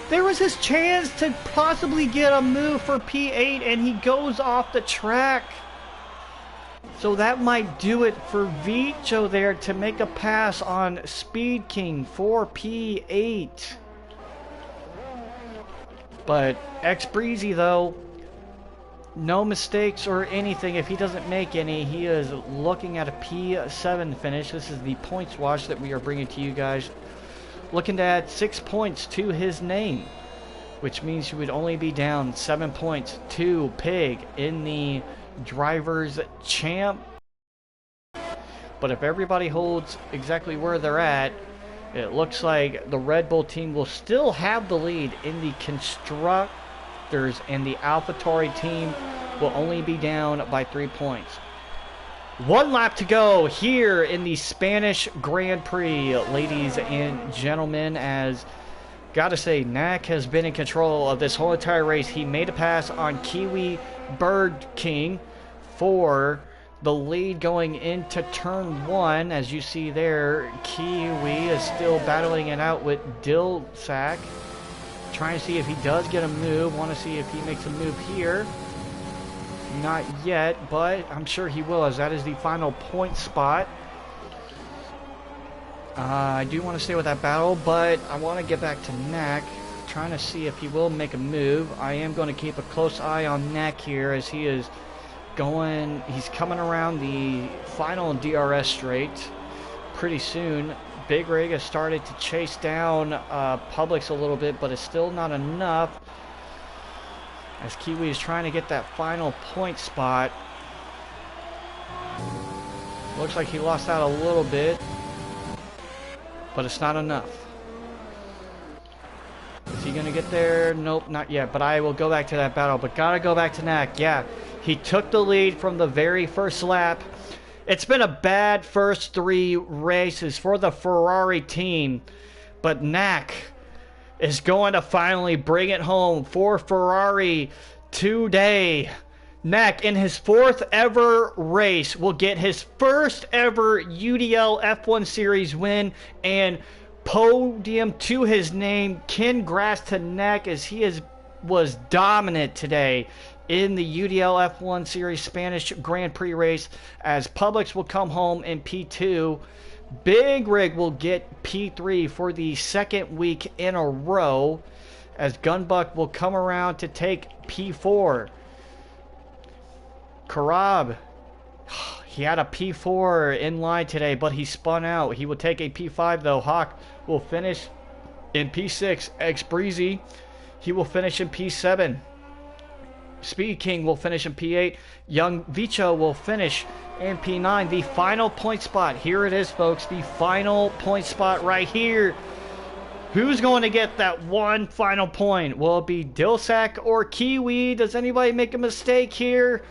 There was his chance to possibly get a move for P8, and he goes off the track. So that might do it for Vicho there to make a pass on Speed King for P8. But X Breezy though, no mistakes or anything. If he doesn't make any, he is looking at a P7 finish. This is the points watch that we are bringing to you guys. Looking to add 6 points to his name, which means he would only be down 7 points to Pig in the Drivers' Champ. But if everybody holds exactly where they're at, it looks like the Red Bull team will still have the lead in the constructors, and the AlphaTauri team will only be down by 3 points. 1 lap to go here in the Spanish Grand Prix, ladies and gentlemen, as gotta say, Knack has been in control of this whole entire race. He made a pass on Kiwi Bird King for the lead going into turn 1. As you see there, Kiwi is still battling it out with Dilsack, trying to see if he does get a move. Want to see if he makes a move here. Not yet, but I'm sure he will, as that is the final point spot. I do want to stay with that battle, but I want to get back to Knack, trying to see if he will make a move. I am going to keep a close eye on Knack here, as he is he's coming around the final DRS straight pretty soon. Big Rig has started to chase down Publix a little bit, but it's still not enough, as Kiwi is trying to get that final point spot. Looks like he lost out a little bit, but it's not enough. Is he going to get there? Nope, not yet. But I will go back to that battle. But gotta go back to Knack. Yeah, he took the lead from the very first lap. It's been a bad first 3 races for the Ferrari team, but Knack is going to finally bring it home for Ferrari today. Knack, in his 4th ever race, will get his first ever UDL F1 Series win and podium to his name. Congrats to Knack, as he was dominant today in the UDL F1 Series Spanish Grand Prix race, as Publix will come home in P2. Big Rig will get P3 for the 2nd week in a row, as Gunbuck will come around to take P4. Karab, he had a P4 in line today, but he spun out. He will take a P5 though. Hawk will finish in P6. X Breezy, he will finish in P7. Speed King will finish in P8. Young Vicho will finish in P9. The final point spot. Here it is, folks. The final point spot right here. Who's going to get that one final point? Will it be Dilsack or Kiwi? Does anybody make a mistake here?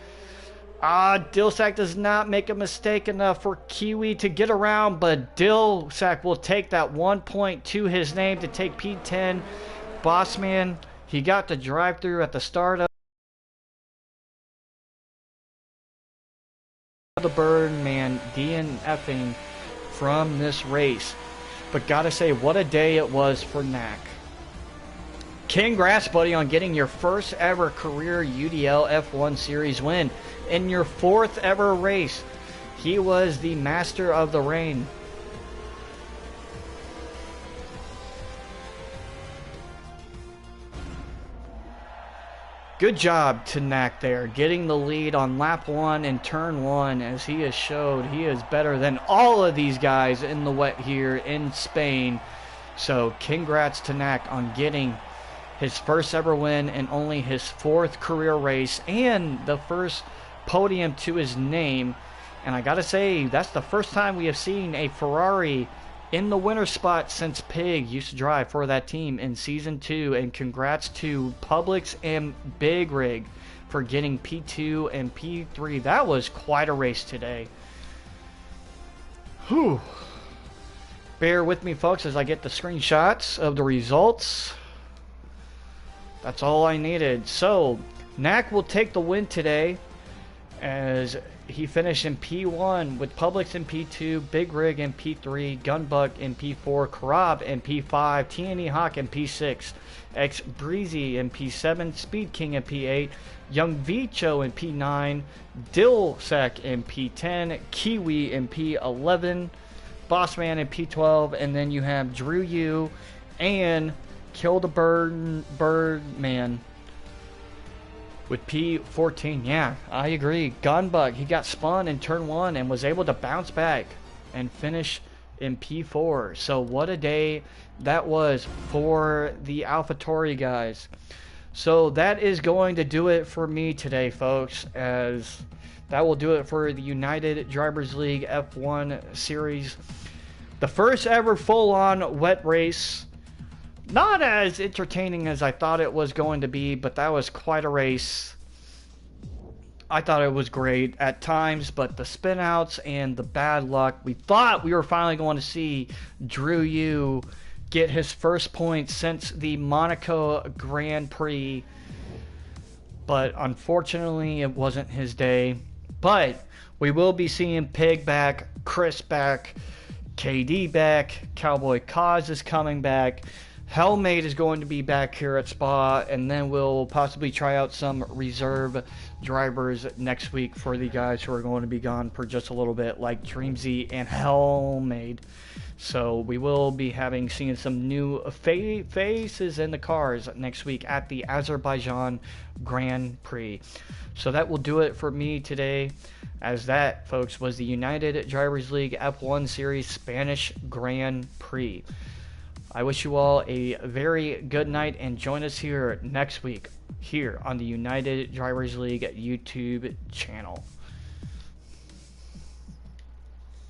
Dilsack does not make a mistake enough for Kiwi to get around, but Dilsack will take that 1 point to his name to take P10. Bossman, he got the drive-through at the start of the Birdman DNFing from this race. But gotta say, what a day it was for Knack. Congrats, buddy, on getting your first ever career UDL F1 Series win in your 4th ever race. He was the master of the rain. Good job to Knack there, getting the lead on lap 1 and turn 1, as he has showed he is better than all of these guys in the wet here in Spain. So congrats to Knack on getting his first ever win and only his 4th career race and the first podium to his name. And I gotta say, that's the first time we have seen a Ferrari in the winner spot since Pig used to drive for that team in Season 2. And congrats to Publix and Big Rig for getting P2 and P3. That was quite a race today. Whew. Bear with me, folks, as I get the screenshots of the results. That's all I needed. So, Knack will take the win today, as he finished in P1 with Publix in P2, Big Rig in P3, Gunbuck in P4, Karab in P5, TNE Hawk in P6, X Breezy in P7, Speed King in P8, Young Vicho in P9, Dillsack in P10, Kiwi in P11, Bossman in P12, and then you have Drew U and Kill the Birdman with P14. Yeah, I agree. Gunbug, he got spun in turn 1 and was able to bounce back and finish in P4. So what a day that was for the AlphaTauri guys. So that is going to do it for me today, folks, as that will do it for the United Drivers League F1 series. The first ever full-on wet race. Not as entertaining as I thought it was going to be, but that was quite a race. I thought it was great at times, but the spinouts and the bad luck, we thought we were finally going to see Drew Yu get his first point since the Monaco Grand Prix, but unfortunately it wasn't his day. But we will be seeing Pig back, Chris back, KD back, Cowboy Kaz is coming back, Hellmate is going to be back here at Spa, and then we'll possibly try out some reserve drivers next week for the guys who are going to be gone for just a little bit, like Dreamzy and Hellmate. So we will be seeing some new faces in the cars next week at the Azerbaijan Grand Prix. So that will do it for me today, as that, folks, was the United Drivers League F1 Series Spanish Grand Prix. I wish you all a very good night, and join us here next week here on the United Drivers League YouTube channel.